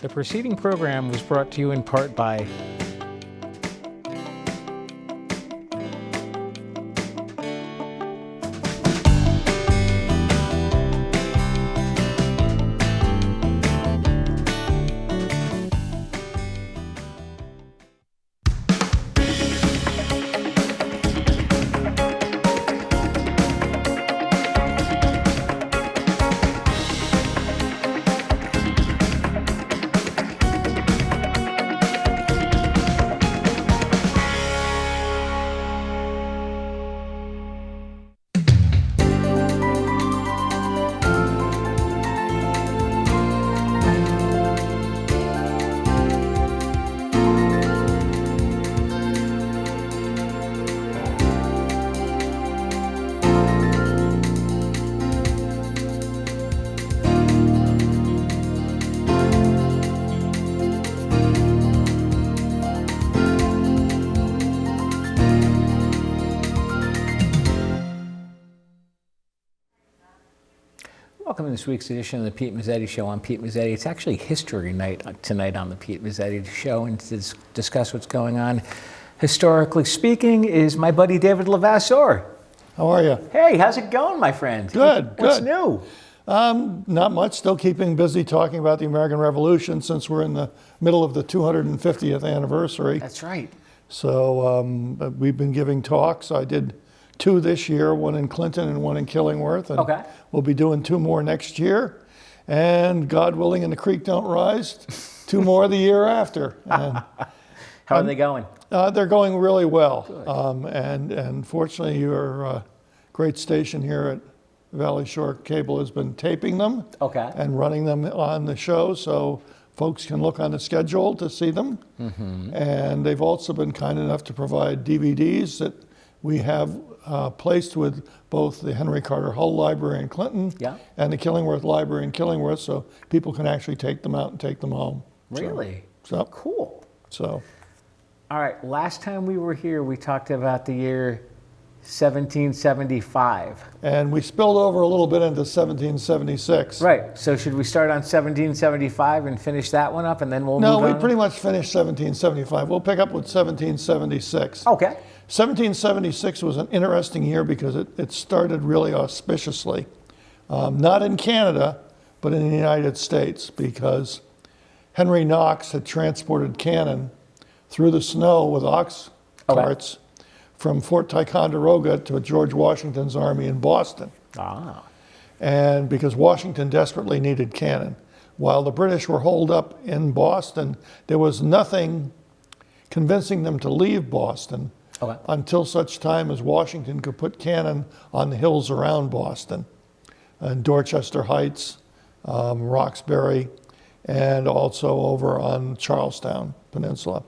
The preceding program was brought to you in part by Welcome to this week's edition of the Pete Mezzetti Show. I'm Pete Mezzetti. It's actually History Night tonight on the Pete Mezzetti Show, and to discuss what's going on, historically speaking, is my buddy David Levasseur. How are you? Hey, how's it going, my friend? Good, What's good. new? Not much. Still keeping busy talking about the American Revolution since we're in the middle of the 250th anniversary. That's right. So we've been giving talks. I did 2 this year, 1 in Clinton and 1 in Killingworth. And Okay. we'll be doing 2 more next year. And God willing, and the creek don't rise, 2 more the year after. And, How are they going? they're going really well. And fortunately, your great station here at Valley Shore Cable has been taping them Okay. and running them on the show so folks can look on the schedule to see them. Mm-hmm. And they've also been kind enough to provide DVDs that we have placed with both the Henry Carter Hull Library in Clinton Yeah. and the Killingworth Library in Killingworth, so people can actually take them out and take them home. Really? So, Cool. so All right, last time we were here, we talked about the year 1775. and we spilled over a little bit into 1776. Right, so should we start on 1775 and finish that one up, and then we'll No, move we on? pretty much finished 1775. We'll pick up with 1776. Okay. 1776 was an interesting year because it started really auspiciously. Not in Canada, but in the United States, because Henry Knox had transported cannon through the snow with ox carts from Fort Ticonderoga to George Washington's army in Boston. Ah. And because Washington desperately needed cannon. While the British were holed up in Boston, there was nothing convincing them to leave Boston until such time as Washington could put cannon on the hills around Boston, and Dorchester Heights, Roxbury, and also over on Charlestown Peninsula.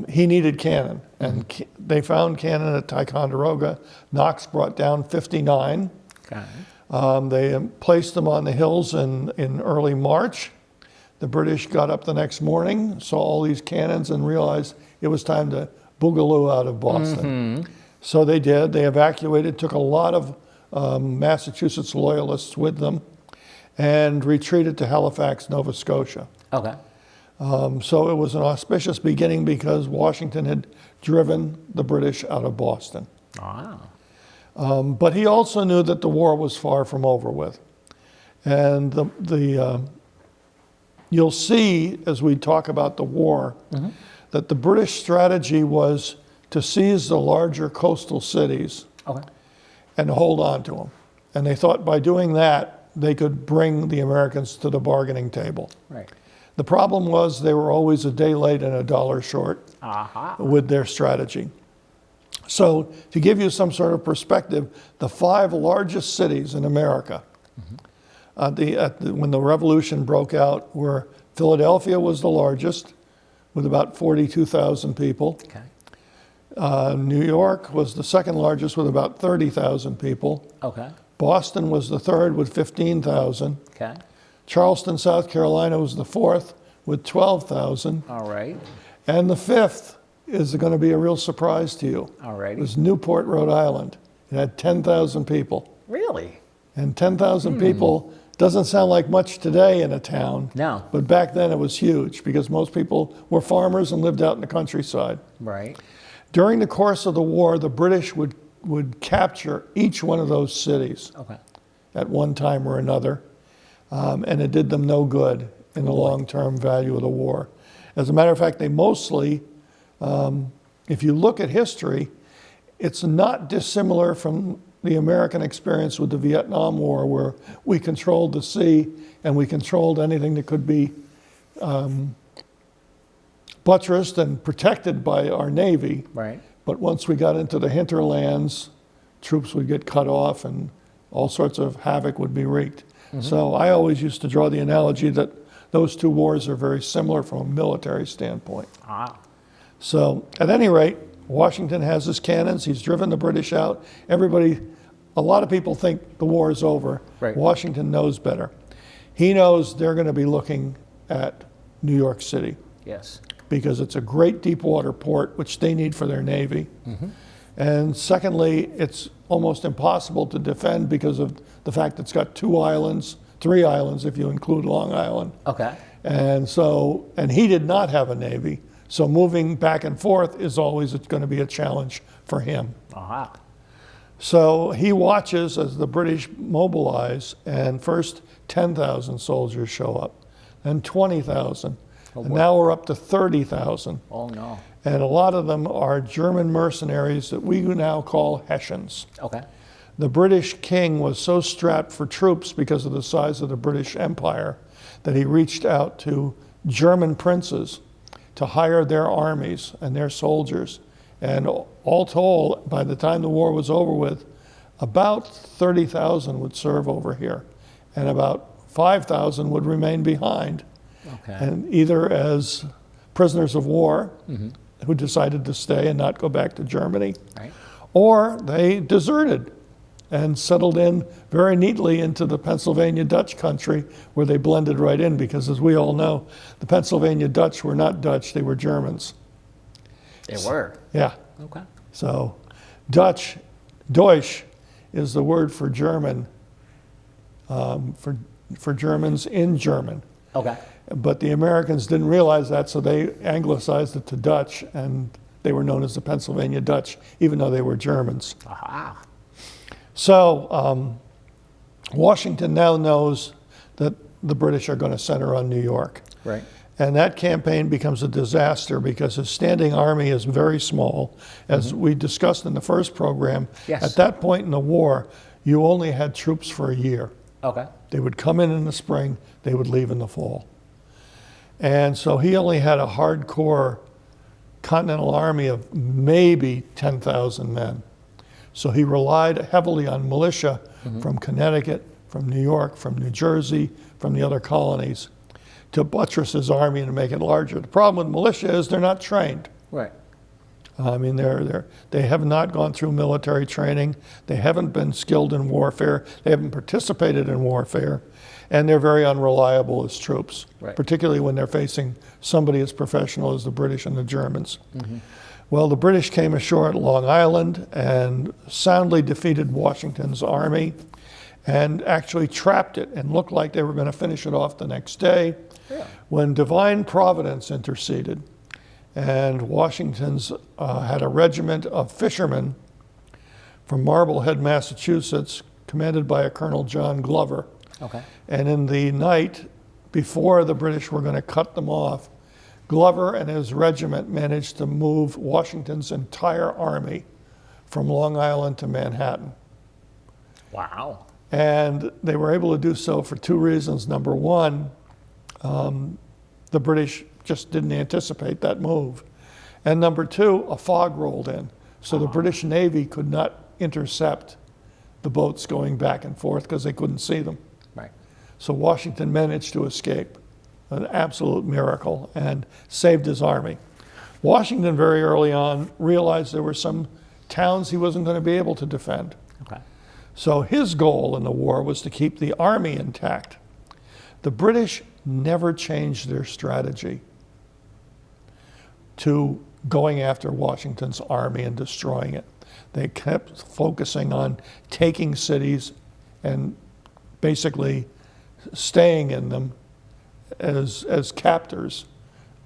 He needed cannon, and they found cannon at Ticonderoga. Knox brought down 59. Okay. They placed them on the hills in early March. The British got up the next morning, saw all these cannons, and realized it was time to boogaloo out of Boston. So they did. They evacuated, took a lot of Massachusetts loyalists with them, and retreated to Halifax, Nova Scotia. Okay. So it was an auspicious beginning because Washington had driven the British out of Boston. Wow. But he also knew that the war was far from over with. And you'll see as we talk about the war that the British strategy was to seize the larger coastal cities and hold on to them. And they thought by doing that, they could bring the Americans to the bargaining table. Right. The problem was they were always a day late and a dollar short with their strategy. So to give you some sort of perspective, the 5 largest cities in America when the Revolution broke out were Philadelphia was the largest with about 42,000 people. Okay. New York was the second largest with about 30,000 people. Okay. Boston was the third with 15,000. Okay. Charleston, South Carolina was the fourth with 12,000. All right. And the fifth is going to be a real surprise to you. All righty. It was Newport, Rhode Island. It had 10,000 people. Really? And 10,000 people Doesn't sound like much today in a town. No. But back then it was huge because most people were farmers and lived out in the countryside. Right. During the course of the war, the British would capture each one of those cities Okay. at one time or another, and it did them no good in the long-term value of the war. As a matter of fact, they mostly, if you look at history, it's not dissimilar from the American experience with the Vietnam War, where we controlled the sea and we controlled anything that could be buttressed and protected by our Navy. Right. But once we got into the hinterlands, troops would get cut off and all sorts of havoc would be wreaked. So I always used to draw the analogy that those two wars are very similar from a military standpoint. Ah. So at any rate, Washington has his cannons. He's driven the British out. A lot of people think the war is over. Right. Washington knows better. He knows they're going to be looking at New York City Yes. because it's a great deep water port, which they need for their Navy. And secondly, it's almost impossible to defend because of the fact that it's got 3 islands if you include Long Island. Okay. And he did not have a Navy. So moving back and forth is always going to be a challenge for him. Aha. So he watches as the British mobilize, and first 10,000 soldiers show up, then 20,000, and now we're up to 30,000. Oh no. And a lot of them are German mercenaries that we now call Hessians. Okay. The British king was so strapped for troops because of the size of the British Empire that he reached out to German princes to hire their armies and their soldiers. And all told, by the time the war was over with, about 30,000 would serve over here, and about 5,000 would remain behind, Okay. and either as prisoners of war who decided to stay and not go back to Germany, Right. or they deserted and settled in very neatly into the Pennsylvania Dutch country, where they blended right in, because as we all know, the Pennsylvania Dutch were not Dutch, they were Germans. They were. Yeah, Okay. so Deutsch is the word for German, for Germans in German. Okay. But the Americans didn't realize that, so they anglicized it to Dutch, and they were known as the Pennsylvania Dutch, even though they were Germans. Aha. So Washington now knows that the British are going to center on New York. Right. And that campaign becomes a disaster because his standing army is very small. As we discussed in the first program, Yes. at that point in the war, you only had troops for a year. Okay. They would come in the spring, they would leave in the fall. And so he only had a hardcore Continental Army of maybe 10,000 men. So he relied heavily on militia from Connecticut, from New York, from New Jersey, from the other colonies to buttress his army and to make it larger. The problem with militia is they're not trained. Right. I mean, they have not gone through military training. They haven't been skilled in warfare. They haven't participated in warfare. And they're very unreliable as troops, Right. particularly when they're facing somebody as professional as the British and the Germans. Well, the British came ashore at Long Island and soundly defeated Washington's army and actually trapped it and looked like they were going to finish it off the next day, when divine providence interceded. And Washington's had a regiment of fishermen from Marblehead, Massachusetts, commanded by a Colonel John Glover. Okay. And in the night before the British were going to cut them off, Glover and his regiment managed to move Washington's entire army from Long Island to Manhattan. Wow. And they were able to do so for 2 reasons. Number one, the British just didn't anticipate that move. And number two, a fog rolled in. So the British Navy could not intercept the boats going back and forth because they couldn't see them. Right. So Washington managed to escape, an absolute miracle, and saved his army. Washington very early on realized there were some towns he wasn't going to be able to defend. Okay. So his goal in the war was to keep the army intact. The British never changed their strategy to going after Washington's army and destroying it. They kept focusing on taking cities and basically staying in them as captors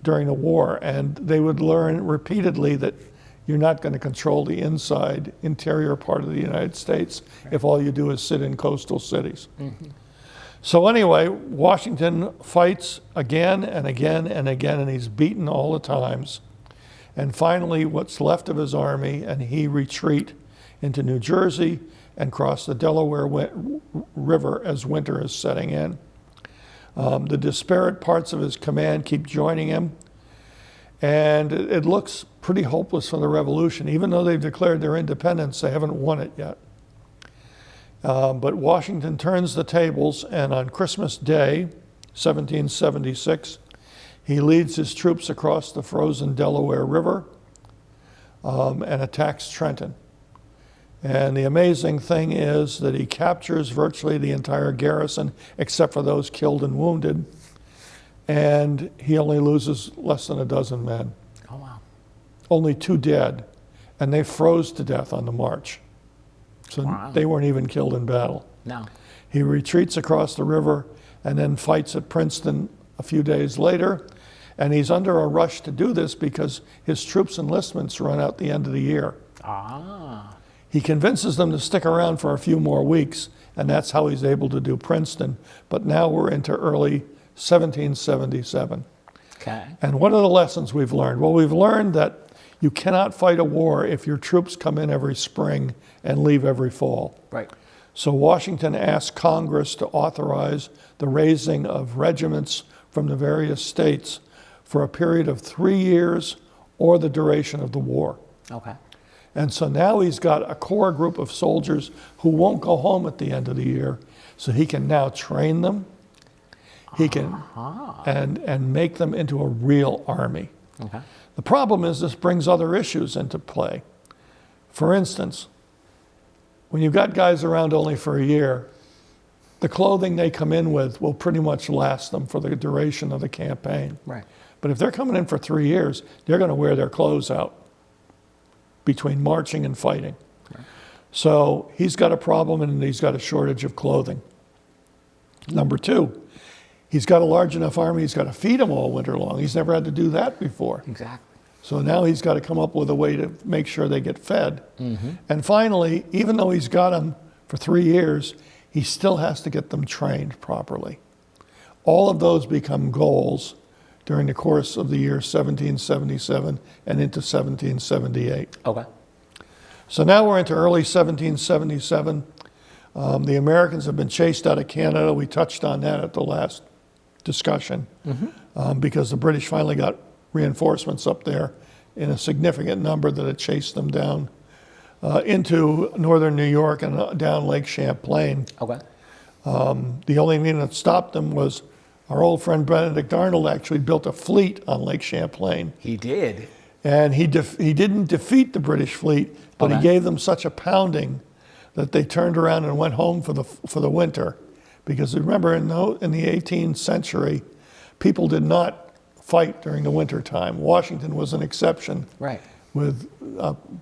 during the war. And they would learn repeatedly that you're not going to control the interior part of the United States if all you do is sit in coastal cities. Mm-hmm. So anyway, Washington fights again and again and again, and he's beaten all the times. And finally, what's left of his army, and he retreat into New Jersey and cross the Delaware River as winter is setting in. The disparate parts of his command keep joining him, and it looks pretty hopeless for the revolution. Even though they've declared their independence, they haven't won it yet. But Washington turns the tables, and on Christmas Day, 1776, he leads his troops across the frozen Delaware River and attacks Trenton. And the amazing thing is that he captures virtually the entire garrison, except for those killed and wounded, and he only loses less than a dozen men. Oh, wow. Only 2 dead, and they froze to death on the march. So wow. They weren't even killed in battle. No. He retreats across the river and then fights at Princeton a few days later, and he's under a rush to do this because his troops' enlistments run out the end of the year. Ah. He convinces them to stick around for a few more weeks, and that's how he's able to do Princeton. But now we're into early 1777. Okay. And what are the lessons we've learned? Well, we've learned that you cannot fight a war if your troops come in every spring and leave every fall. Right. So Washington asked Congress to authorize the raising of regiments from the various states for a period of 3 years or the duration of the war. Okay. And so now he's got a core group of soldiers who won't go home at the end of the year, so he can now train them. He can and make them into a real army. Okay. The problem is this brings other issues into play. For instance, when you've got guys around only for a year, the clothing they come in with will pretty much last them for the duration of the campaign. Right. But if they're coming in for 3 years, they're going to wear their clothes out between marching and fighting. Right. So he's got a problem, and he's got a shortage of clothing. Number 2, he's got a large enough army, he's got to feed them all winter long. He's never had to do that before. Exactly. So now he's got to come up with a way to make sure they get fed. Mm-hmm. And finally, even though he's got them for 3 years, he still has to get them trained properly. All of those become goals during the course of the year 1777 and into 1778. Okay. So now we're into early 1777. The Americans have been chased out of Canada. We touched on that at the last discussion, because the British finally got reinforcements up there in a significant number that had chased them down into northern New York and down Lake Champlain. Okay. The only thing that stopped them was our old friend Benedict Arnold actually built a fleet on Lake Champlain. He did. And he didn't defeat the British fleet, but he gave them such a pounding that they turned around and went home for the winter. Because remember, in the 18th century, people did not fight during the winter time. Washington was an exception. Right. With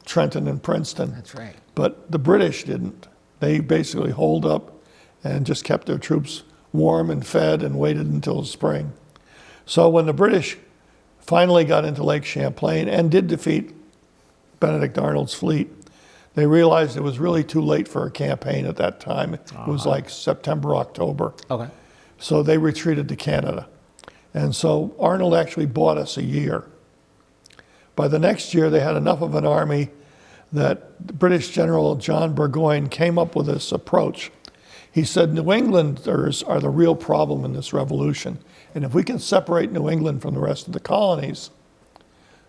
Trenton and Princeton. That's right. But the British didn't. They basically holed up and just kept their troops warm and fed and waited until spring. So when the British finally got into Lake Champlain and did defeat Benedict Arnold's fleet, they realized it was really too late for a campaign at that time. It was like September, October. Okay. So they retreated to Canada. And so Arnold actually bought us a year. By the next year, they had enough of an army that British General John Burgoyne came up with this approach. He said, New Englanders are the real problem in this revolution. And if we can separate New England from the rest of the colonies,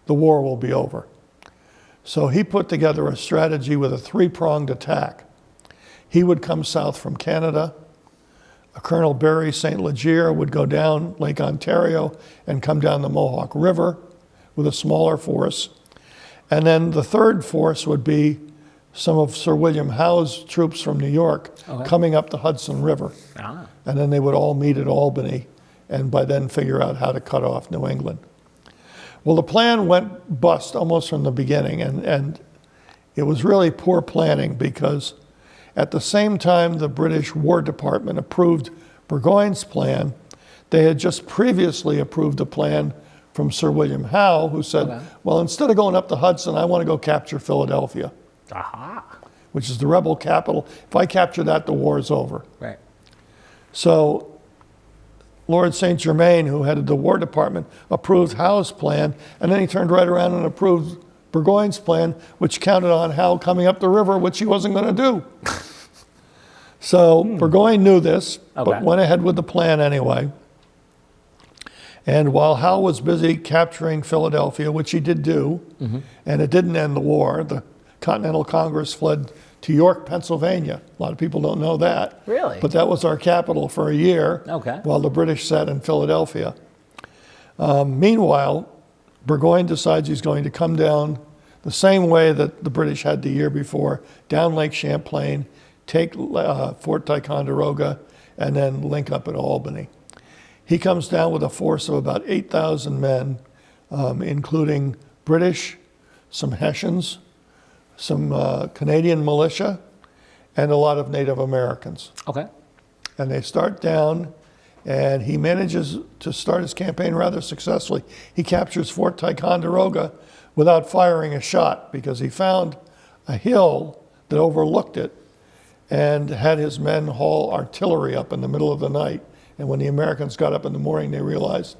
the war will be over. So he put together a strategy with a 3-pronged attack. He would come south from Canada. Colonel Barry St. Leger would go down Lake Ontario and come down the Mohawk River with a smaller force. And then the third force would be some of Sir William Howe's troops from New York coming up the Hudson River. And then they would all meet at Albany and by then figure out how to cut off New England. Well, the plan went bust almost from the beginning, and it was really poor planning because at the same time the British War Department approved Burgoyne's plan, they had just previously approved a plan from Sir William Howe, who said, well, instead of going up the Hudson, I want to go capture Philadelphia, which is the rebel capital. If I capture that, the war is over. Right. So Lord St. Germain, who headed the War Department, approved Howe's plan, and then he turned right around and approved Burgoyne's plan, which counted on Howe coming up the river, which he wasn't going to do. So Burgoyne knew this, but went ahead with the plan anyway. And while Howe was busy capturing Philadelphia, which he did do, and it didn't end the war, the Continental Congress fled to York, Pennsylvania. A lot of people don't know that. Really? But that was our capital for a year, Okay. while the British sat in Philadelphia. Meanwhile, Burgoyne decides he's going to come down the same way that the British had the year before, down Lake Champlain, take Fort Ticonderoga, and then link up at Albany. He comes down with a force of about 8,000 men, including British, some Hessians, some Canadian militia, and a lot of Native Americans. Okay. And they start down, and he manages to start his campaign rather successfully. He captures Fort Ticonderoga without firing a shot because he found a hill that overlooked it and had his men haul artillery up in the middle of the night. And when the Americans got up in the morning, they realized,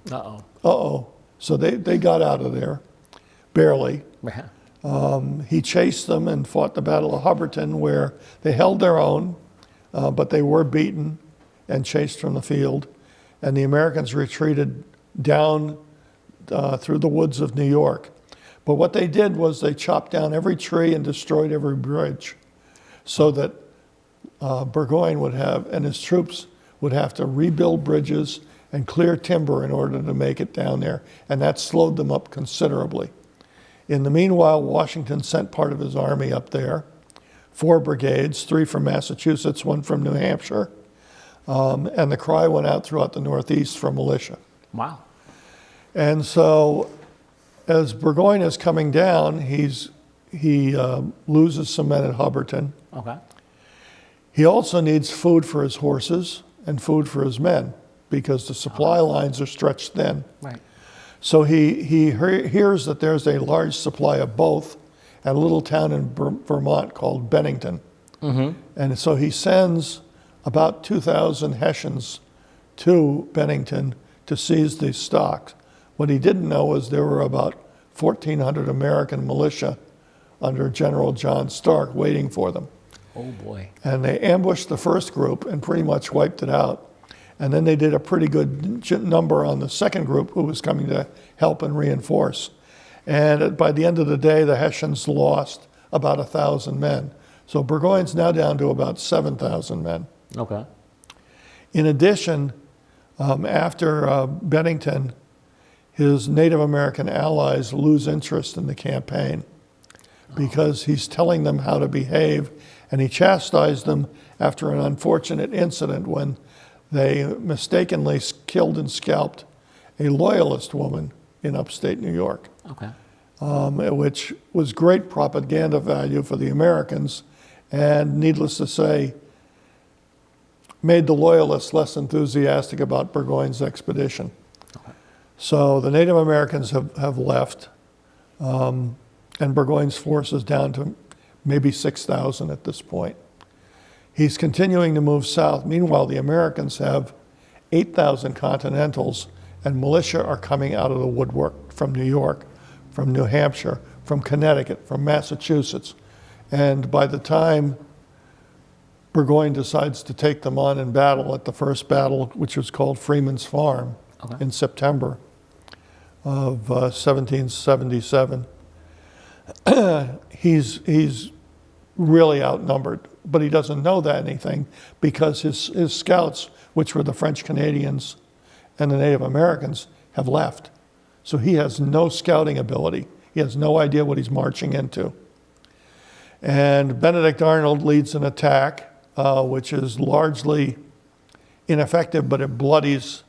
So they got out of there, barely. He chased them and fought the Battle of Hubbardton, where they held their own, but they were beaten and chased from the field. And the Americans retreated down through the woods of New York. But what they did was they chopped down every tree and destroyed every bridge, so that Burgoyne would have, and his troops would have to rebuild bridges and clear timber in order to make it down there. And that slowed them up considerably. In the meanwhile, Washington sent part of his army up there, 4 brigades, 3 from Massachusetts, 1 from New Hampshire. And the cry went out throughout the Northeast for militia. Wow. And so as Burgoyne is coming down, he loses some men at Hubbardton. Okay. He also needs food for his horses and food for his men because the supply lines are stretched thin. Right. So he hears that there's a large supply of both at a little town in Vermont called Bennington. And so he sends about 2,000 Hessians to Bennington to seize these stocks. What he didn't know was there were about 1,400 American militia under General John Stark waiting for them. Oh boy. And they ambushed the first group and pretty much wiped it out. And then they did a pretty good number on the second group who was coming to help and reinforce. And by the end of the day, the Hessians lost about 1,000 men. So Burgoyne's now down to about 7,000 men. Okay. In addition, after Bennington, his Native American allies lose interest in the campaign because he's telling them how to behave, and he chastised them after an unfortunate incident when they mistakenly killed and scalped a loyalist woman in upstate New York, which was great propaganda value for the Americans, and needless to say, made the loyalists less enthusiastic about Burgoyne's expedition. So the Native Americans have left, and Burgoyne's force is down to maybe 6,000 at this point. He's continuing to move south. Meanwhile, the Americans have 8,000 Continentals, and militia are coming out of the woodwork from New York, from New Hampshire, from Connecticut, from Massachusetts. And by the time Burgoyne decides to take them on in battle at the first battle, which was called Freeman's Farm in September of 1777, he's really outnumbered. But he doesn't know that anything because his scouts, which were the French Canadians and the Native Americans, have left. So he has no scouting ability. He has no idea what he's marching into. And Benedict Arnold leads an attack, which is largely ineffective, but it bloodies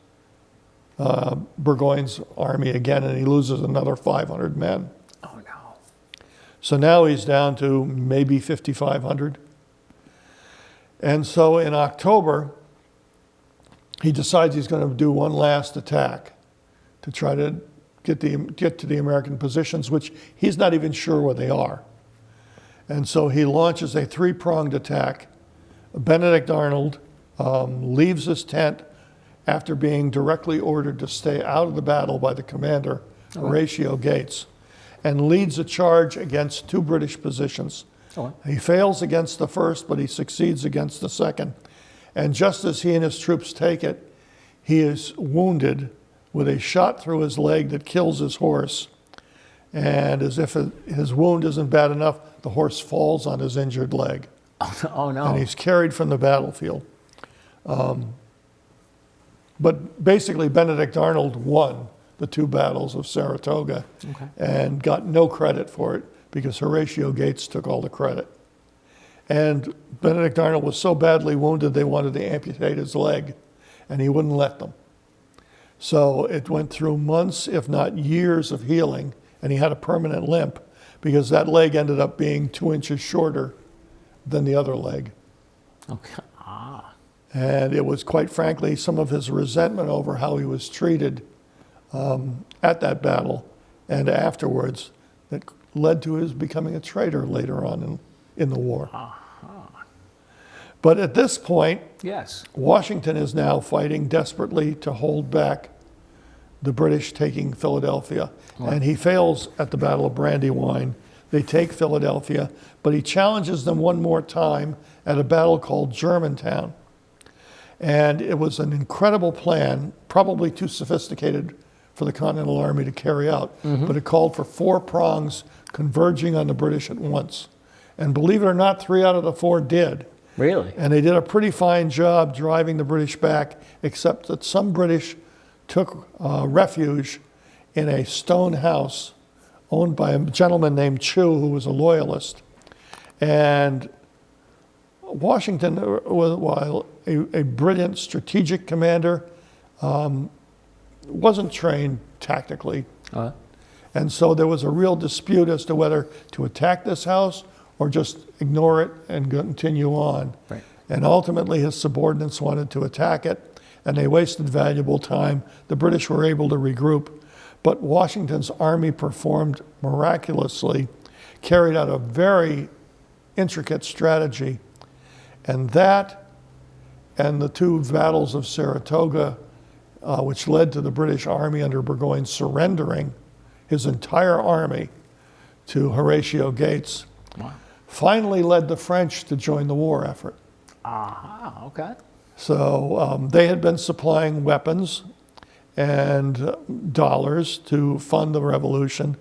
Burgoyne's army again, and he loses another 500 men. Oh no. So now he's down to maybe 5,500. And so in October, he decides he's going to do one last attack to try to get to the American positions, which he's not even sure where they are. And so he launches a three-pronged attack. Benedict Arnold leaves his tent after being directly ordered to stay out of the battle by the commander, Horatio Gates, and leads a charge against two British positions. He fails against the first, but he succeeds against the second. And just as he and his troops take it, he is wounded with a shot through his leg that kills his horse. And as if his wound isn't bad enough, the horse falls on his injured leg. Oh, no. And he's carried from the battlefield. But basically, Benedict Arnold won the two battles of Saratoga and got no credit for it because Horatio Gates took all the credit. And Benedict Arnold was so badly wounded they wanted to amputate his leg, and he wouldn't let them. So it went through months, if not years, of healing, and he had a permanent limp because that leg ended up being 2 inches shorter than the other leg. Okay. Ah. And it was, quite frankly, some of his resentment over how he was treated at that battle and afterwards that led to his becoming a traitor later on in the war. But at this point, Yes. Washington is now fighting desperately to hold back the British taking Philadelphia. And he fails at the Battle of Brandywine. They take Philadelphia, but he challenges them one more time at a battle called Germantown. And it was an incredible plan, probably too sophisticated for the Continental Army to carry out, but it called for 4 prongs converging on the British at once. And believe it or not, 3 out of the 4 did. Really? And they did a pretty fine job driving the British back, except that some British took refuge in a stone house owned by a gentleman named Chew, who was a loyalist. And Washington, while a brilliant strategic commander, wasn't trained tactically. And so there was a real dispute as to whether to attack this house or just ignore it and continue on. Right. And ultimately his subordinates wanted to attack it, and they wasted valuable time. The British were able to regroup, but Washington's army performed miraculously, carried out a very intricate strategy, and that and the 2 battles of Saratoga, which led to the British Army under Burgoyne surrendering his entire army to Horatio Gates, finally led the French to join the war effort. Okay. So they had been supplying weapons and dollars to fund the revolution,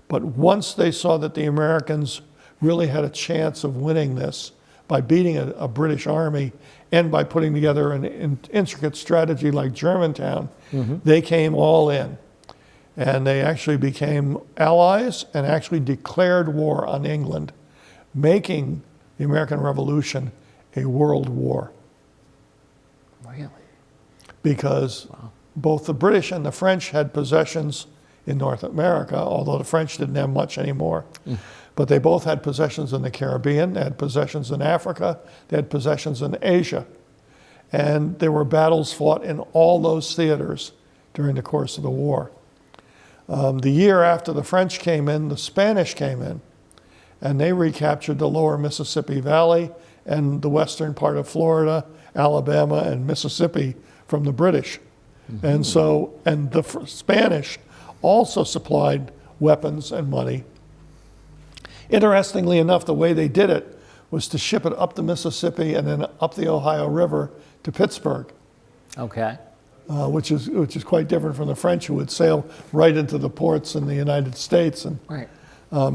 but once they saw that the Americans really had a chance of winning this by beating a British army and by putting together an intricate strategy like Germantown, they came all in. And they actually became allies and actually declared war on England, making the American Revolution a world war. Really? Because both the British and the French had possessions in North America, although the French didn't have much anymore. But they both had possessions in the Caribbean, they had possessions in Africa, they had possessions in Asia. And there were battles fought in all those theaters during the course of the war. The year after the French came in, the Spanish came in, and they recaptured the lower Mississippi Valley and the western part of Florida, Alabama, and Mississippi from the British. And the Spanish also supplied weapons and money. Interestingly enough, the way they did it was to ship it up the Mississippi and then up the Ohio River to Pittsburgh. Okay. Which is quite different from the French, who would sail right into the ports in the United States. And Right.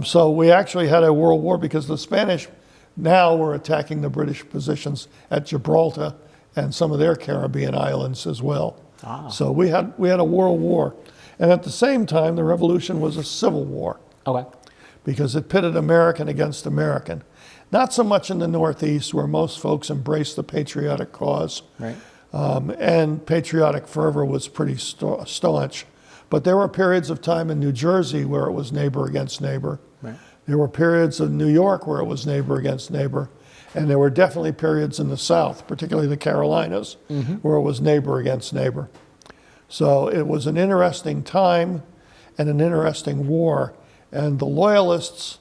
so we actually had a world war because the Spanish now were attacking the British positions at Gibraltar and some of their Caribbean islands as well. So we had a world war. And at the same time, the revolution was a civil war. Okay. Because it pitted American against American. Not so much in the Northeast, where most folks embraced the patriotic cause. Right. And patriotic fervor was pretty staunch. But there were periods of time in New Jersey where it was neighbor against neighbor. Right. There were periods of New York where it was neighbor against neighbor. And there were definitely periods in the South, particularly the Carolinas, where it was neighbor against neighbor. So it was an interesting time and an interesting war. And the Loyalists,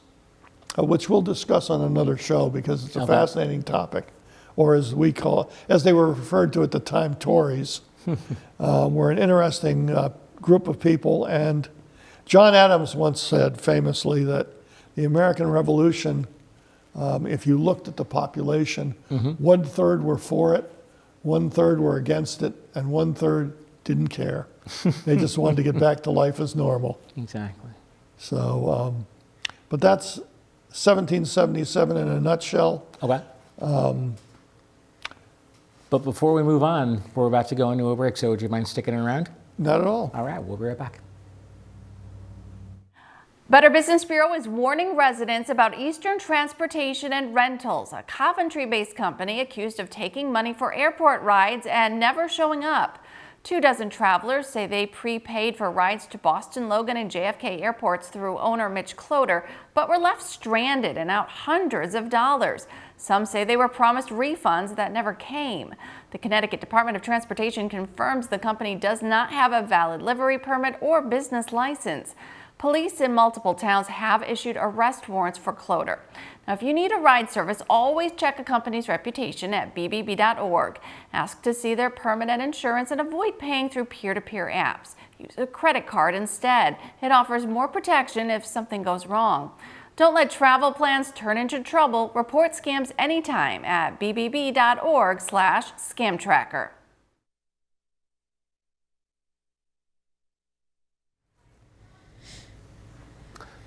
which we'll discuss on another show because it's a fascinating topic, or as we call, as they were referred to at the time, Tories, were an interesting group of people. And John Adams once said famously that the American Revolution, if you looked at the population, 1/3 were for it, 1/3 were against it, and 1/3 didn't care. They just wanted to get back to life as normal. Exactly. So, but that's 1777 in a nutshell. Okay. But before we move on, we're about to go into a break, so would you mind sticking around? Not at all. All right, we'll be right back. Better Business Bureau is warning residents about Eastern Transportation and Rentals, a Coventry-based company accused of taking money for airport rides and never showing up. 24 travelers say they prepaid for rides to Boston Logan and JFK airports through owner Mitch Cloder, but were left stranded and out hundreds of dollars. Some say they were promised refunds that never came. The Connecticut Department of Transportation confirms the company does not have a valid livery permit or business license. Police in multiple towns have issued arrest warrants for Cloder. Now, if you need a ride service, always check a company's reputation at bbb.org. Ask to see their permit and insurance and avoid paying through peer-to-peer apps. Use a credit card instead. It offers more protection if something goes wrong. Don't let travel plans turn into trouble. Report scams anytime at bbb.org/scamtracker.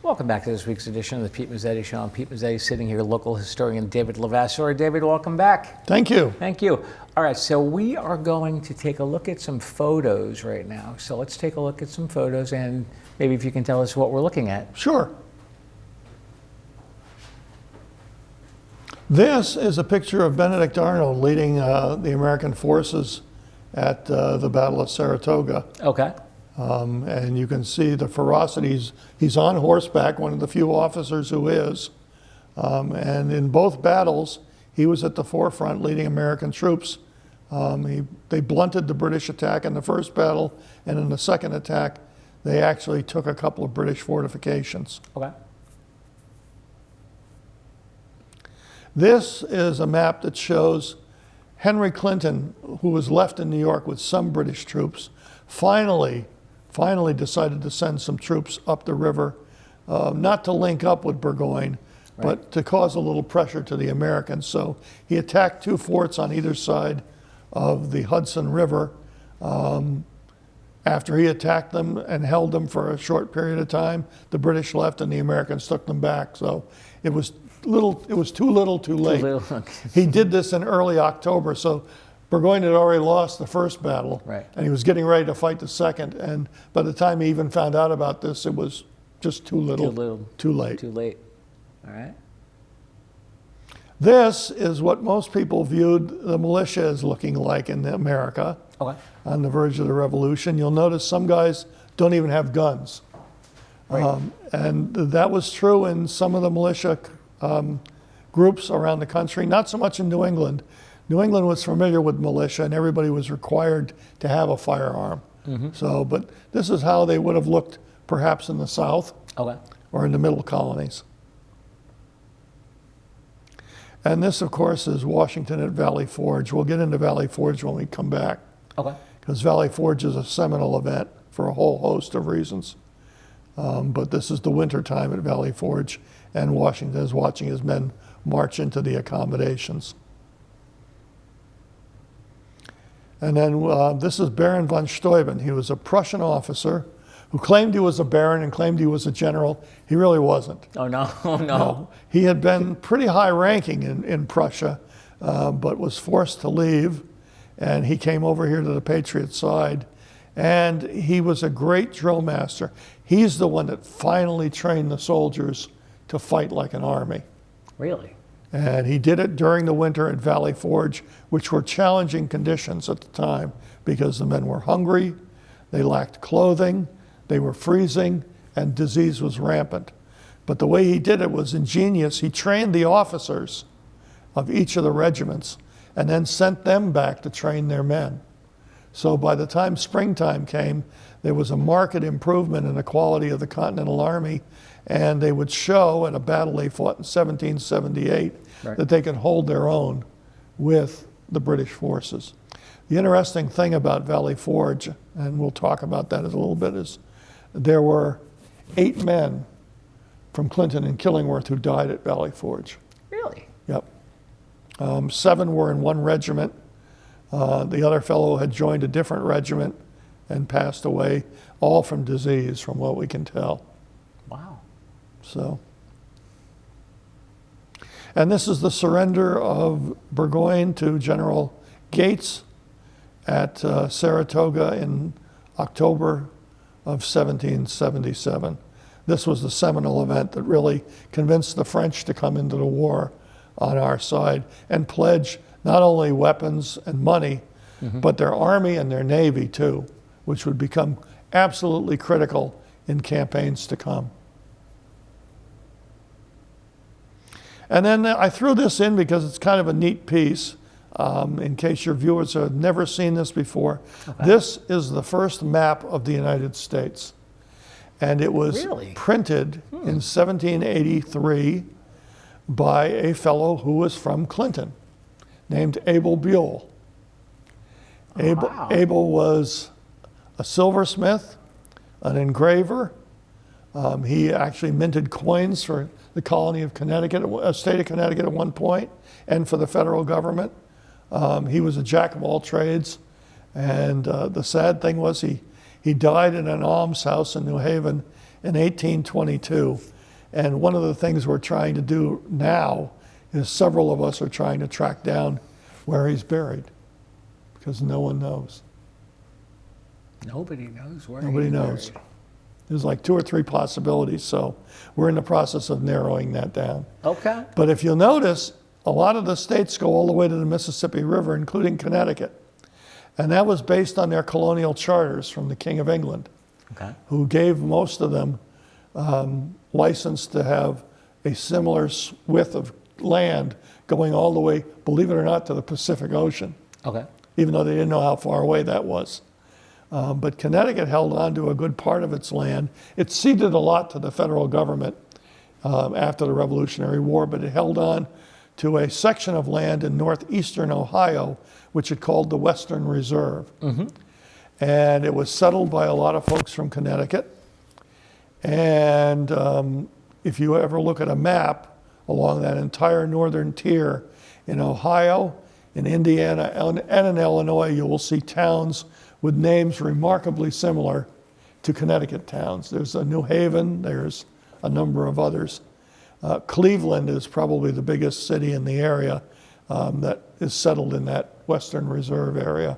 Welcome back to this week's edition of the Pete Mezzetti Show. I'm Pete Mezzetti, sitting here, local historian David Levasseur. David, welcome back. Thank you. Thank you. All right, so we are going to take a look at some photos right now. So let's take a look at some photos, and maybe if you can tell us what we're looking at. Sure. This is a picture of Benedict Arnold leading the American forces at the Battle of Saratoga. Okay. And you can see the ferocities. He's on horseback, one of the few officers who is. And in both battles, he was at the forefront leading American troops. They blunted the British attack in the first battle, and in the second attack, they actually took a couple of British fortifications. Okay. This is a map that shows Henry Clinton, who was left in New York with some British troops, finally decided to send some troops up the river, not to link up with Burgoyne, but to cause a little pressure to the Americans. So he attacked two forts on either side of the Hudson River. After he attacked them and held them for a short period of time, the British left and the Americans took them back. So it was too little, too late. Too little. He did this in early October, so Burgoyne had already lost the first battle, and he was getting ready to fight the second. And by the time he even found out about this, it was just too little, too late. Too late. All right. This is what most people viewed the militia as looking like in America on the verge of the revolution. You'll notice some guys don't even have guns. And that was true in some of the militia groups around the country, not so much in New England. New England was familiar with militia, and everybody was required to have a firearm. So, but this is how they would have looked perhaps in the South or in the middle colonies. And this, of course, is Washington at Valley Forge. We'll get into Valley Forge when we come back. Because Valley Forge is a seminal event for a whole host of reasons. But this is the winter time at Valley Forge, and Washington is watching his men march into the accommodations. And then this is Baron von Steuben. He was a Prussian officer who claimed he was a baron and claimed he was a general. He really wasn't. Oh, no. Oh, no. He had been pretty high ranking in Prussia, but was forced to leave. And he came over here to the Patriot side. And he was a great drill master. He's the one that finally trained the soldiers to fight like an army. Really? And he did it during the winter at Valley Forge, which were challenging conditions at the time because the men were hungry, they lacked clothing, they were freezing, and disease was rampant. But the way he did it was ingenious. He trained the officers of each of the regiments and then sent them back to train their men. So by the time springtime came, there was a marked improvement in the quality of the Continental Army, and they would show at a battle they fought in 1778 that they could hold their own with the British forces. The interesting thing about Valley Forge, and we'll talk about that a little bit, is there were 8 men from Clinton and Killingworth who died at Valley Forge. Really? Yep. 7 were in one regiment. The other fellow had joined a different regiment and passed away, all from disease, from what we can tell. Wow. So, and this is the surrender of Burgoyne to General Gates at Saratoga in October of 1777. This was the seminal event that really convinced the French to come into the war on our side and pledge not only weapons and money, but their army and their navy too, which would become absolutely critical in campaigns to come. And then I threw this in because it's kind of a neat piece, in case your viewers have never seen this before. Okay. This is the first map of the United States. And it was printed in 1783 by a fellow who was from Clinton, named Abel Buell. Abel was a silversmith, an engraver. He actually minted coins for the colony of Connecticut, state of Connecticut at one point, and for the federal government. He was a jack of all trades. And the sad thing was he died in an almshouse in New Haven in 1822. And one of the things we're trying to do now is several of us are trying to track down where he's buried, because no one knows. Nobody knows where Nobody he's knows. buried. There's like 2 or 3 possibilities, so we're in the process of narrowing that down. Okay. But if you'll notice, a lot of the states go all the way to the Mississippi River, including Connecticut. And that was based on their colonial charters from the King of England, who gave most of them license to have a similar width of land going all the way, believe it or not, to the Pacific Ocean. Okay. Even though they didn't know how far away that was. But Connecticut held on to a good part of its land. It ceded a lot to the federal government after the Revolutionary War, but it held on to a section of land in northeastern Ohio, which it called the Western Reserve. And it was settled by a lot of folks from Connecticut. And if you ever look at a map along that entire northern tier, in Ohio, in Indiana, and in Illinois, you will see towns with names remarkably similar to Connecticut towns. There's a New Haven, there's a number of others. Cleveland is probably the biggest city in the area that is settled in that Western Reserve area.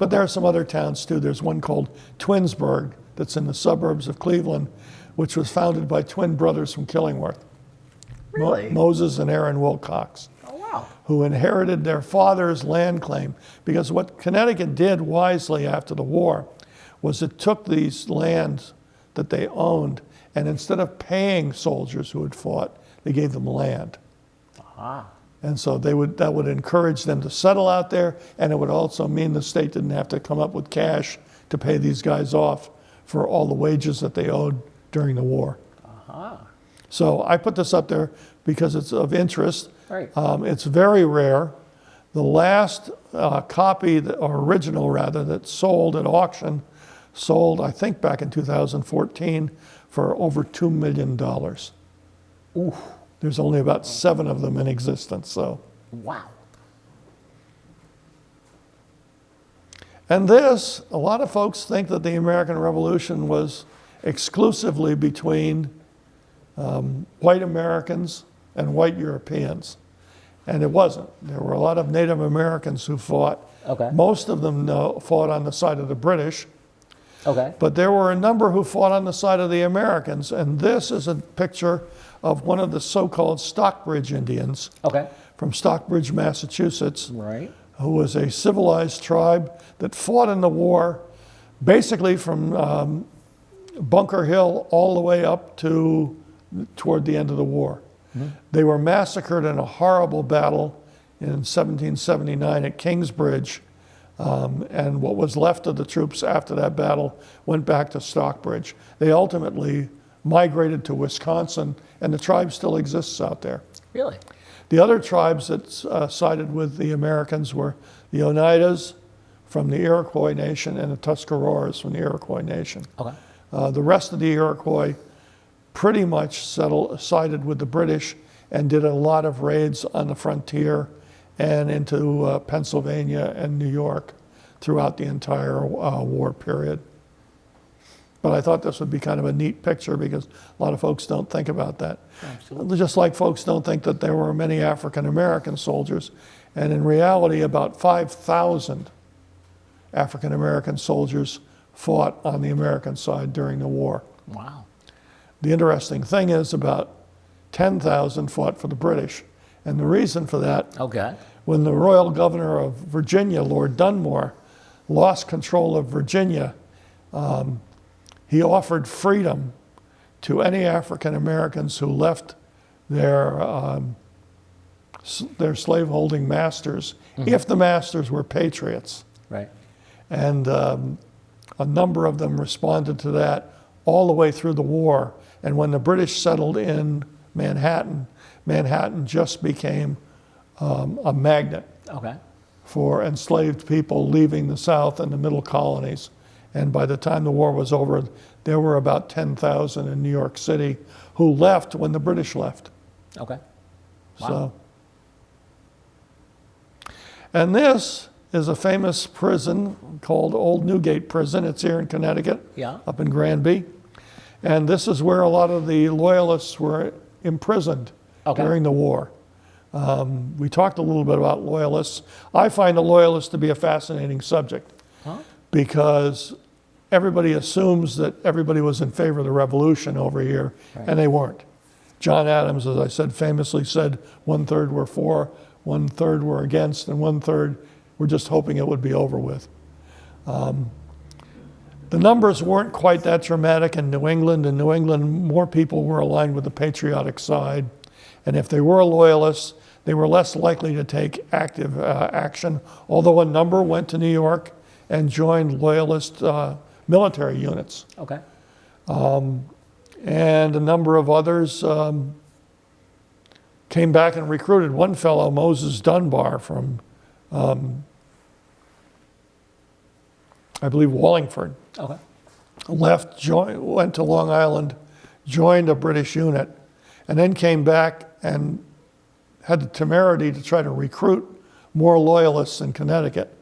But there are some other towns too. There's one called Twinsburg that's in the suburbs of Cleveland, which was founded by twin brothers from Killingworth. Really? Moses and Aaron Wilcox. Oh, wow. Who inherited their father's land claim. Because what Connecticut did wisely after the war was it took these lands that they owned, and instead of paying soldiers who had fought, they gave them land. And so that would encourage them to settle out there, and it would also mean the state didn't have to come up with cash to pay these guys off for all the wages that they owed during the war. So I put this up there because it's of interest. Right. It's very rare. The last copy, or original rather, that sold at auction, sold I think back in 2014 for over $2 million. Ooh. There's only about 7 of them in existence, so. Wow. And this, a lot of folks think that the American Revolution was exclusively between white Americans and white Europeans. And it wasn't. There were a lot of Native Americans who fought. Okay. Most of them fought on the side of the British. Okay. But there were a number who fought on the side of the Americans. And this is a picture of one of the so-called Stockbridge Indians from Stockbridge, Massachusetts, who was a civilized tribe that fought in the war basically from Bunker Hill all the way up to toward the end of the war. They were massacred in a horrible battle in 1779 at Kingsbridge, and what was left of the troops after that battle went back to Stockbridge. They ultimately migrated to Wisconsin, and the tribe still exists out there. Really? The other tribes that sided with the Americans were the Oneidas from the Iroquois Nation and the Tuscaroras from the Iroquois Nation. Okay. The rest of the Iroquois pretty much sided with the British and did a lot of raids on the frontier and into Pennsylvania and New York throughout the entire war period. But I thought this would be kind of a neat picture because a lot of folks don't think about that. Absolutely. Just like folks don't think that there were many African American soldiers. And in reality, about 5,000 African American soldiers fought on the American side during the war. Wow. The interesting thing is about 10,000 fought for the British. And the reason for that, Okay. when the Royal Governor of Virginia, Lord Dunmore, lost control of Virginia, he offered freedom to any African Americans who left their slaveholding masters, if the masters were patriots. Right. And a number of them responded to that all the way through the war. And when the British settled in Manhattan, Manhattan just became a magnet Okay. for enslaved people leaving the South and the middle colonies. And by the time the war was over, there were about 10,000 in New York City who left when the British left. Okay. Wow. So, and this is a famous prison called Old Newgate Prison. It's here in Connecticut, Yeah. up in Granby. And this is where a lot of the Loyalists were imprisoned during the war. We talked a little bit about Loyalists. I find the Loyalists to be a fascinating subject because everybody assumes that everybody was in favor of the revolution over here, and they weren't. John Adams, as I said, famously said 1/3 were for, 1/3 were against, and 1/3 were just hoping it would be over with. The numbers weren't quite that dramatic in New England. In New England, more people were aligned with the patriotic side. And if they were loyalists, they were less likely to take active action, although a number went to New York and joined loyalist military units. Okay. And a number of others came back and recruited. One fellow, Moses Dunbar from, I believe, Wallingford, Okay. left, went to Long Island, joined a British unit, and then came back and had the temerity to try to recruit more loyalists in Connecticut.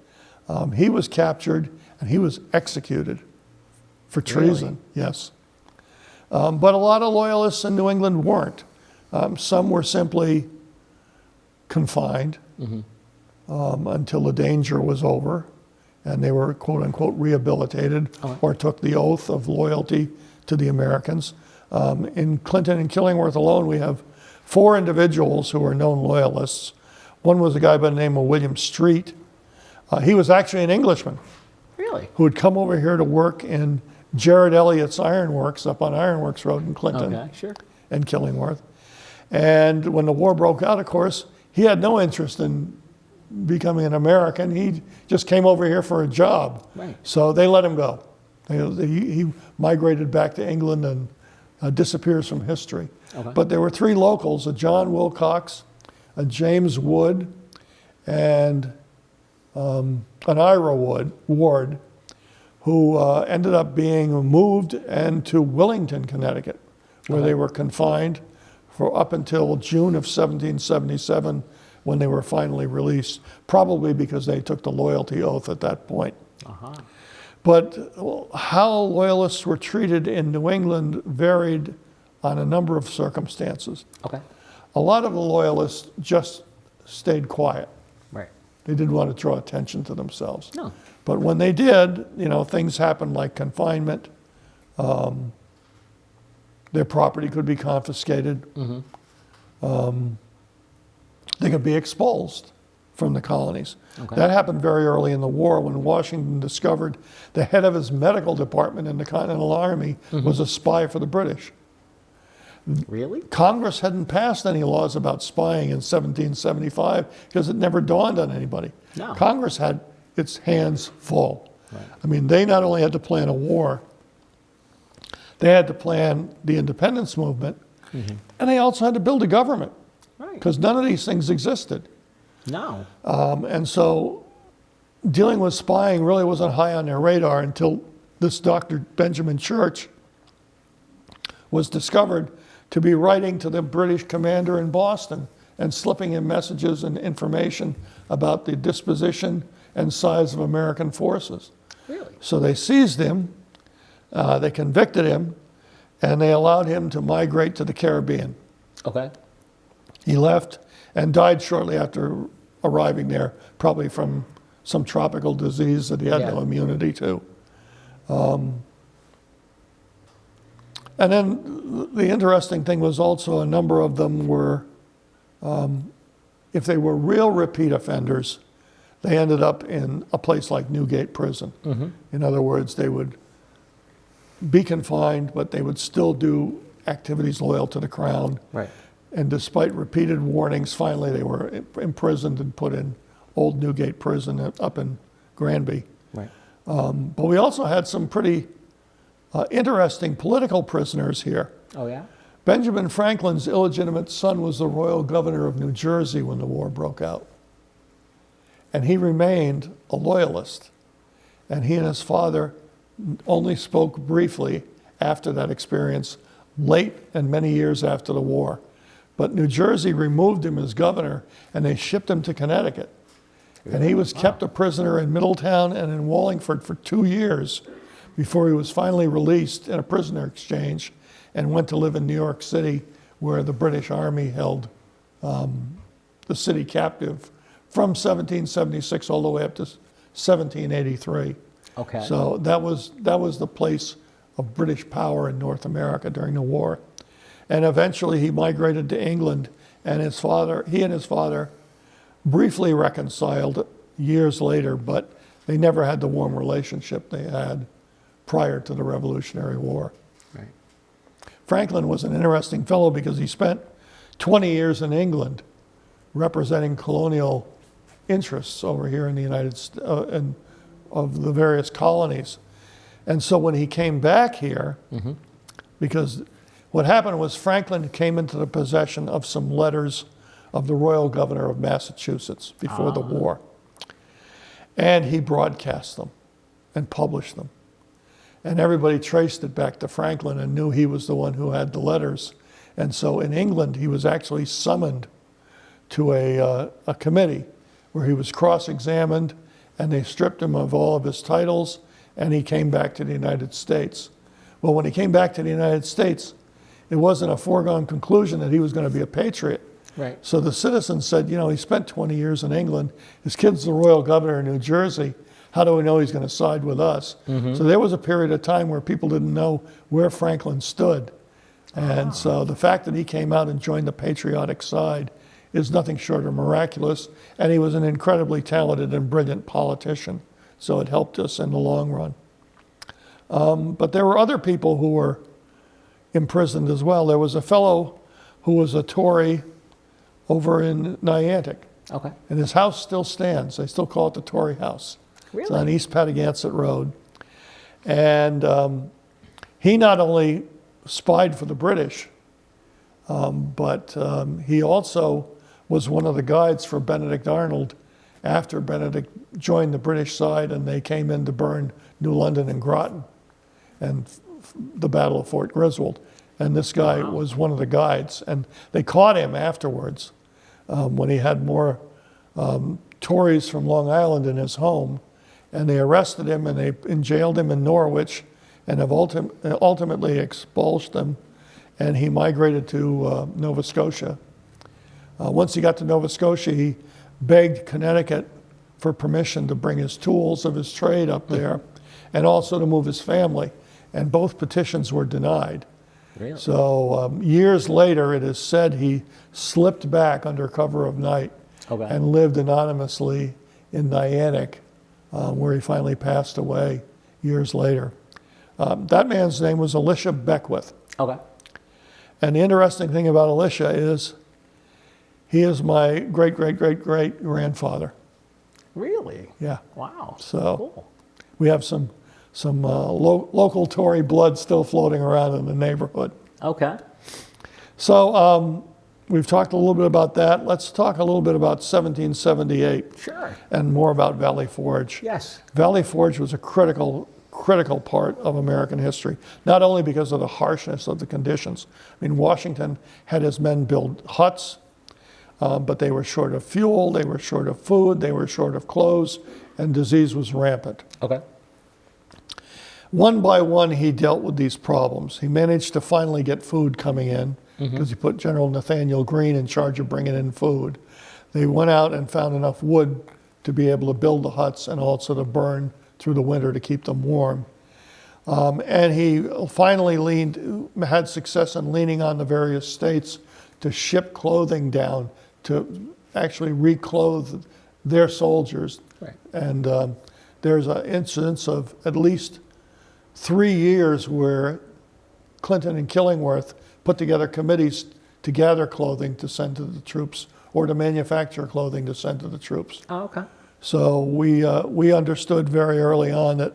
He was captured and he was executed for treason. Really? Yes. But a lot of loyalists in New England weren't. Some were simply confined until the danger was over and they were, quote unquote, rehabilitated or took the oath of loyalty to the Americans. In Clinton and Killingworth alone, we have 4 individuals who are known loyalists. One was a guy by the name of William Street. He was actually an Englishman. Really? Who had come over here to work in Jared Elliott's Ironworks up on Ironworks Road in Clinton and Killingworth. And when the war broke out, of course, he had no interest in becoming an American. He just came over here for a job. Right. So they let him go. He migrated back to England and disappears from history. Okay. But there were 3 locals, a John Wilcox, a James Wood, and an Ira Ward, who ended up being moved into Willington, Connecticut, where they were confined for up until June of 1777, when they were finally released, probably because they took the loyalty oath at that point. But how loyalists were treated in New England varied on a number of circumstances. Okay. A lot of the loyalists just stayed quiet. Right. They didn't want to draw attention to themselves. No. But when they did, things happened like confinement. Their property could be confiscated. They could be expulsed from the colonies. Okay. That happened very early in the war when Washington discovered the head of his medical department in the Continental Army was a spy for the British. Really? Congress hadn't passed any laws about spying in 1775 because it never dawned on anybody. No. Congress had its hands full. Right. I mean, they not only had to plan a war, they had to plan the independence movement, and they also had to build a government Right. because none of these things existed. No. And so dealing with spying really wasn't high on their radar until this Dr. Benjamin Church was discovered to be writing to the British commander in Boston and slipping him messages and information about the disposition and size of American forces. Really? So they seized him, they convicted him, and they allowed him to migrate to the Caribbean. Okay. He left and died shortly after arriving there, probably from some tropical disease that he had no immunity to. And then the interesting thing was also a number of them were, if they were real repeat offenders, they ended up in a place like Newgate Prison. In other words, they would be confined, but they would still do activities loyal to the Crown. Right. And despite repeated warnings, finally they were imprisoned and put in Old Newgate Prison up in Granby. Right. But we also had some pretty interesting political prisoners here. Oh, yeah? Benjamin Franklin's illegitimate son was the royal governor of New Jersey when the war broke out. And he remained a loyalist. And he and his father only spoke briefly after that experience, late and many years after the war. But New Jersey removed him as governor, and they shipped him to Connecticut. And he was kept a prisoner in Middletown and in Wallingford for 2 years before he was finally released in a prisoner exchange and went to live in New York City, where the British Army held the city captive from 1776 all the way up to 1783. Okay. So that was the place of British power in North America during the war. And eventually he migrated to England, and he and his father briefly reconciled years later, but they never had the warm relationship they had prior to the Revolutionary War. Right. Franklin was an interesting fellow because he spent 20 years in England representing colonial interests over here in the United States, of the various colonies. And so when he came back here, because what happened was Franklin came into the possession of some letters of the royal governor of Massachusetts before the war. And he broadcast them and published them. And everybody traced it back to Franklin and knew he was the one who had the letters. And so in England, he was actually summoned to a committee where he was cross-examined, and they stripped him of all of his titles, and he came back to the United States. Well, when he came back to the United States, it wasn't a foregone conclusion that he was going to be a patriot. Right. So the citizens said, you know, he spent 20 years in England. His kid's the royal governor in New Jersey. How do we know he's going to side with us? So there was a period of time where people didn't know where Franklin stood. And so the fact that he came out and joined the patriotic side is nothing short of miraculous. And he was an incredibly talented and brilliant politician. So it helped us in the long run. But there were other people who were imprisoned as well. There was a fellow who was a Tory over in Niantic. Okay. And his house still stands. They still call it the Tory House. Really? It's on East Patagonia Road. And he not only spied for the British, but he also was one of the guides for Benedict Arnold after Benedict joined the British side and they came in to burn New London and Groton and the Battle of Fort Griswold. And this guy was one of the guides. And they caught him afterwards when he had more Tories from Long Island in his home. And they arrested him and they jailed him in Norwich and have ultimately expulsed him. And he migrated to Nova Scotia. Once he got to Nova Scotia, he begged Connecticut for permission to bring his tools of his trade up there and also to move his family. And both petitions were denied. Really? So years later, it is said he slipped back under cover of night and lived anonymously in Niantic, where he finally passed away years later. That man's name was Elisha Beckwith. Okay. And the interesting thing about Elisha is he is my great-great-great-great-grandfather. Really? Yeah. Wow. So Cool. we have some local Tory blood still floating around in the neighborhood. Okay. So we've talked a little bit about that. Let's talk a little bit about 1778. Sure. And more about Valley Forge. Yes. Valley Forge was a critical part of American history, not only because of the harshness of the conditions. I mean, Washington had his men build huts, but they were short of fuel, they were short of food, they were short of clothes, and disease was rampant. Okay. One by one, he dealt with these problems. He managed to finally get food coming in because he put General Nathaniel Greene in charge of bringing in food. They went out and found enough wood to be able to build the huts and also to burn through the winter to keep them warm. And he finally had success in leaning on the various states to ship clothing down to actually reclothe their soldiers. Right. And there's an incidence of at least 3 years where Clinton and Killingworth put together committees to gather clothing to send to the troops or to manufacture clothing to send to the troops. Oh, okay. So we understood very early on that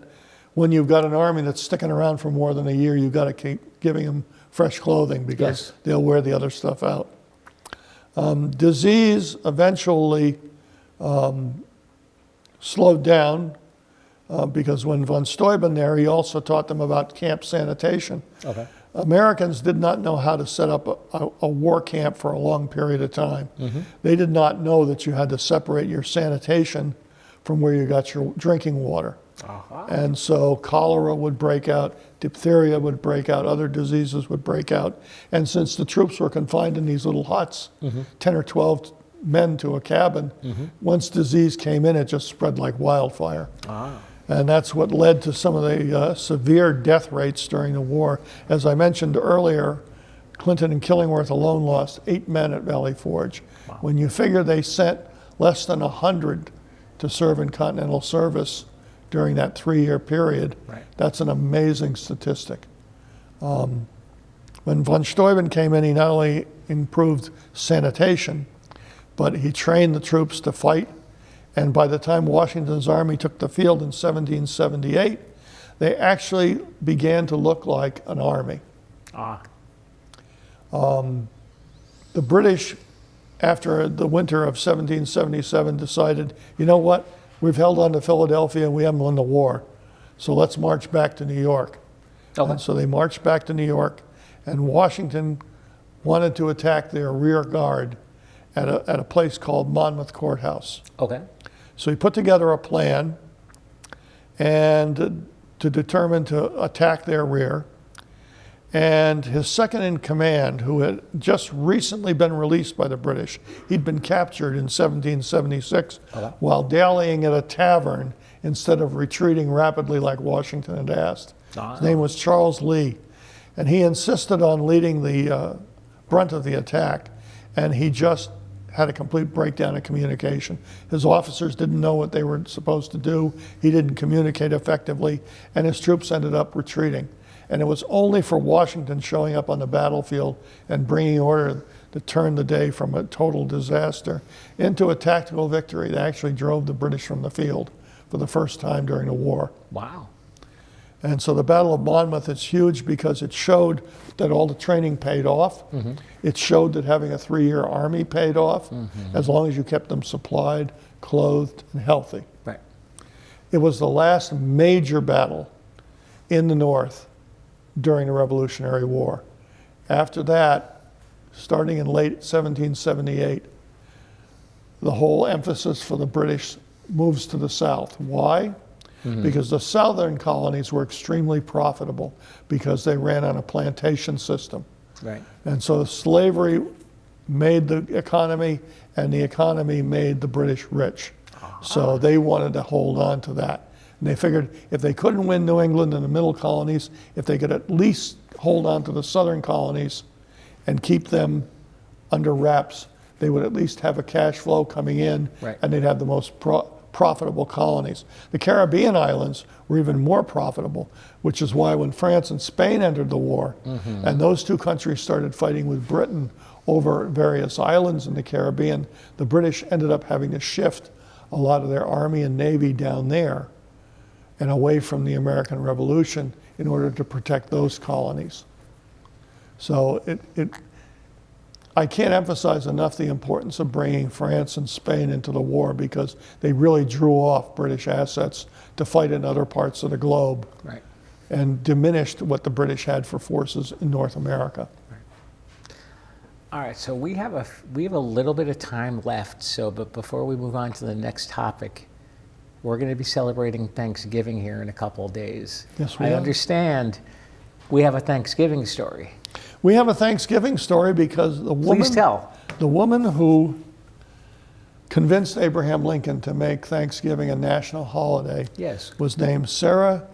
when you've got an army that's sticking around for more than a year, you've got to keep giving them fresh clothing because they'll wear the other stuff out. Disease eventually slowed down because when von Steuben there, he also taught them about camp sanitation. Okay. Americans did not know how to set up a war camp for a long period of time. They did not know that you had to separate your sanitation from where you got your drinking water. And so cholera would break out, diphtheria would break out, other diseases would break out. And since the troops were confined in these little huts, 10 or 12 men to a cabin, once disease came in, it just spread like wildfire. And that's what led to some of the severe death rates during the war. As I mentioned earlier, Clinton and Killingworth alone lost 8 men at Valley Forge. Wow. When you figure they sent less than 100 to serve in continental service during that 3-year period, that's an amazing statistic. When von Steuben came in, he not only improved sanitation, but he trained the troops to fight. And by the time Washington's army took the field in 1778, they actually began to look like an army. The British, after the winter of 1777, decided, you know what, we've held on to Philadelphia and we haven't won the war, so let's march back to New York. And so they marched back to New York, and Washington wanted to attack their rear guard at a place called Monmouth Courthouse. Okay. So he put together a plan and to determine to attack their rear. And his second in command, who had just recently been released by the British, he'd been captured in 1776 while dallying at a tavern instead of retreating rapidly like Washington had asked. His name was Charles Lee. And he insisted on leading the brunt of the attack. And he just had a complete breakdown in communication. His officers didn't know what they were supposed to do. He didn't communicate effectively, and his troops ended up retreating. And it was only for Washington showing up on the battlefield and bringing order that turned the day from a total disaster into a tactical victory that actually drove the British from the field for the first time during the war. Wow. And so the Battle of Monmouth is huge because it showed that all the training paid off. It showed that having a 3-year army paid off, as long as you kept them supplied, clothed, and healthy. Right. It was the last major battle in the North during the Revolutionary War. After that, starting in late 1778, the whole emphasis for the British moves to the South. Why? Because the southern colonies were extremely profitable because they ran on a plantation system. Right. And so slavery made the economy, and the economy made the British rich. So they wanted to hold on to that. And they figured if they couldn't win New England and the middle colonies, if they could at least hold on to the southern colonies and keep them under wraps, they would at least have a cash flow coming in, and they'd have the most profitable colonies. The Caribbean islands were even more profitable, which is why when France and Spain entered the war, and those two countries started fighting with Britain over various islands in the Caribbean, the British ended up having to shift a lot of their army and navy down there and away from the American Revolution in order to protect those colonies. So I can't emphasize enough the importance of bringing France and Spain into the war, because they really drew off British assets to fight in other parts of the globe, Right. and diminished what the British had for forces in North America. All right, so we have a little bit of time left. So, but before we move on to the next topic, we're going to be celebrating Thanksgiving here in a couple of days. Yes, we I are. understand we have a Thanksgiving story. We have a Thanksgiving story because Please tell. the woman who convinced Abraham Lincoln to make Thanksgiving a national holiday Yes. was named Sarah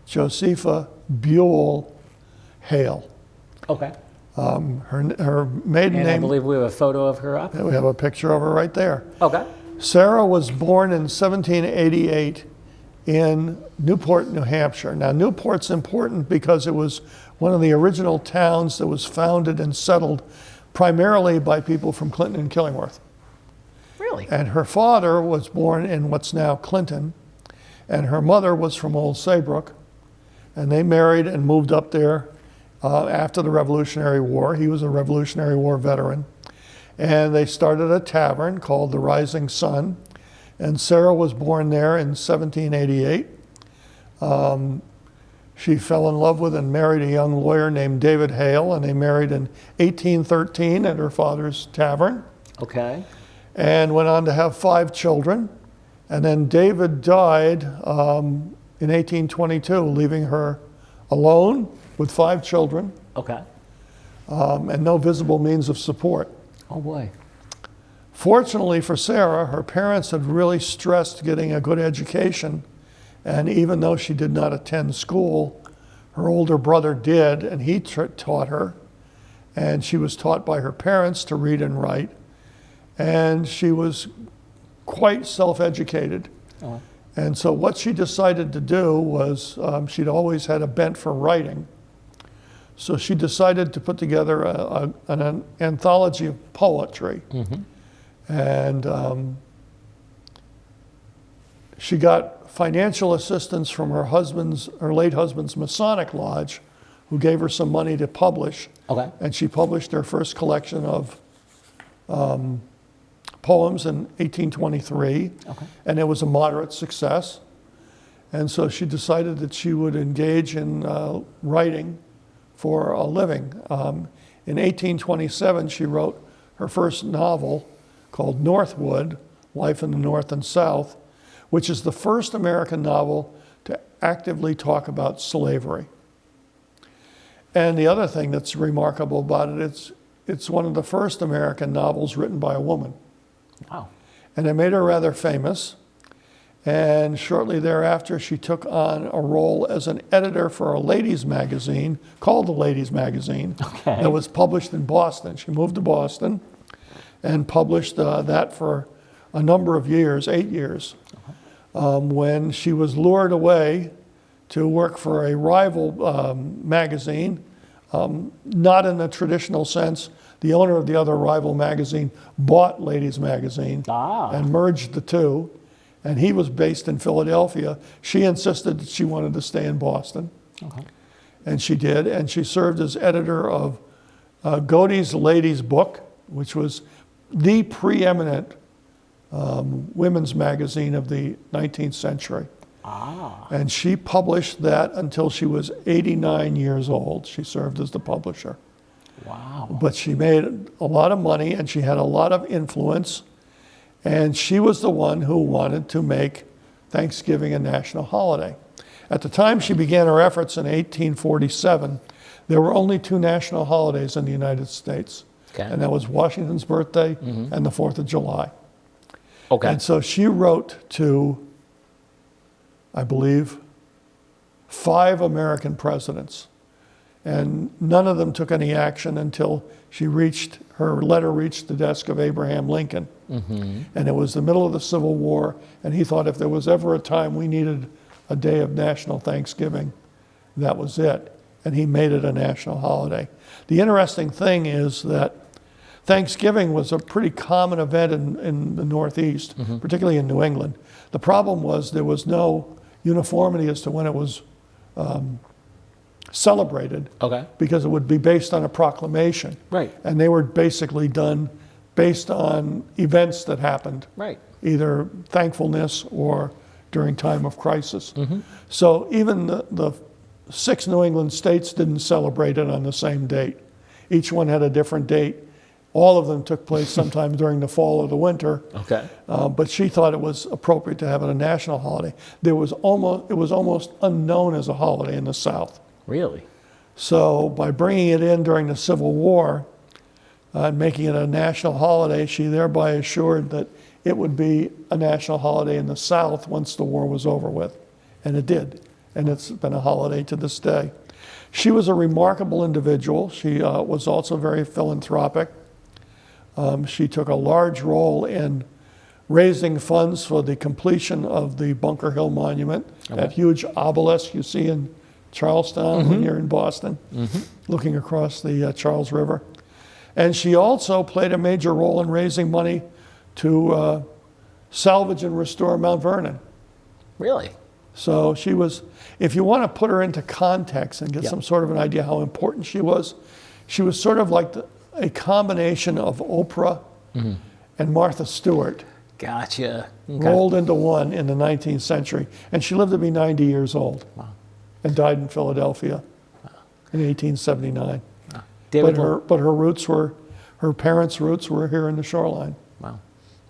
Josepha Buell Hale. Okay. Her maiden And I name, believe we have a photo of her up. we have a picture of her right there. Okay. Sarah was born in 1788 in Newport, New Hampshire. Now, Newport's important because it was one of the original towns that was founded and settled primarily by people from Clinton and Killingworth. Really? And her father was born in what's now Clinton, and her mother was from Old Saybrook, and they married and moved up there after the Revolutionary War. He was a Revolutionary War veteran. And they started a tavern called the Rising Sun, and Sarah was born there in 1788. She fell in love with and married a young lawyer named David Hale, and they married in 1813 at her father's tavern, Okay. and went on to have 5 children. And then David died in 1822, leaving her alone with 5 children Okay. and no visible means of support. Oh boy. Fortunately for Sarah, her parents had really stressed getting a good education, and even though she did not attend school, her older brother did, and he taught her, and she was taught by her parents to read and write, and she was quite self-educated. Oh. And so what she decided to do was, she'd always had a bent for writing, so she decided to put together an anthology of poetry. And she got financial assistance from her late husband's Masonic Lodge, who gave her some money to publish. Okay. And she published her first collection of poems in 1823. Okay. And it was a moderate success. And so she decided that she would engage in writing for a living. In 1827, she wrote her first novel called Northwood, Life in the North and South, which is the first American novel to actively talk about slavery. And the other thing that's remarkable about it, it's one of the first American novels written by a woman. Wow. And it made her rather famous. And shortly thereafter, she took on a role as an editor for a ladies' magazine called The Ladies' Magazine. Okay. That was published in Boston. She moved to Boston and published that for a number of years, 8 years, when she was lured away to work for a rival magazine, not in the traditional sense. The owner of the other rival magazine bought Ladies' Magazine and merged the two. And he was based in Philadelphia. She insisted that she wanted to stay in Boston. Okay. And she did. And she served as editor of Godey's Ladies' Book, which was the preeminent women's magazine of the 19th century. And she published that until she was 89 years old. She served as the publisher. Wow. But she made a lot of money, and she had a lot of influence. And she was the one who wanted to make Thanksgiving a national holiday. At the time she began her efforts in 1847, there were only 2 national holidays in the United States. Okay. And that was Washington's birthday and the 4th of July. Okay. And so she wrote to, I believe, 5 American presidents. And none of them took any action until her letter reached the desk of Abraham Lincoln. And it was the middle of the Civil War, and he thought if there was ever a time we needed a day of national Thanksgiving, that was it. And he made it a national holiday. The interesting thing is that Thanksgiving was a pretty common event in the Northeast, particularly in New England. The problem was there was no uniformity as to when it was celebrated, because it would be based on a proclamation. Right. And they were basically done based on events that happened, Right. either thankfulness or during time of crisis. So even the 6 New England states didn't celebrate it on the same date. Each one had a different date. All of them took place sometime during the fall or the winter. But she thought it was appropriate to have it a national holiday. It was almost unknown as a holiday in the South. Really? So by bringing it in during the Civil War and making it a national holiday, she thereby assured that it would be a national holiday in the South once the war was over with. And it did. And it's been a holiday to this day. She was a remarkable individual. She was also very philanthropic. She took a large role in raising funds for the completion of the Bunker Hill Monument, that huge obelisk you see in Charlestown when you're in Boston, looking across the Charles River. And she also played a major role in raising money to salvage and restore Mount Vernon. Really? So she was, if you want to put her into context and get some sort of an idea how important she was sort of like a combination of Oprah and Martha Stewart. Gotcha. Rolled into one in the 19th century. And she lived to be 90 years old. Wow. And died in Philadelphia in 1879. Wow. But her roots were, her parents' roots were here in the shoreline. Wow.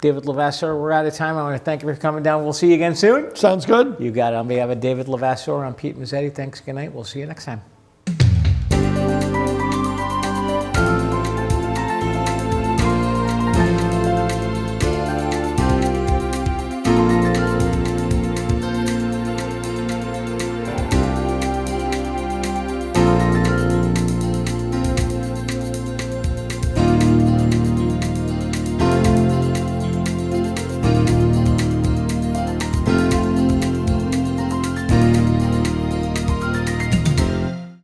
David Levasseur, we're out of time. I want to thank you for coming down. We'll see you again soon. Sounds good. You got it. On behalf of David Levasseur, I'm Pete Mezzetti. Thanks. Good night. We'll see you next time.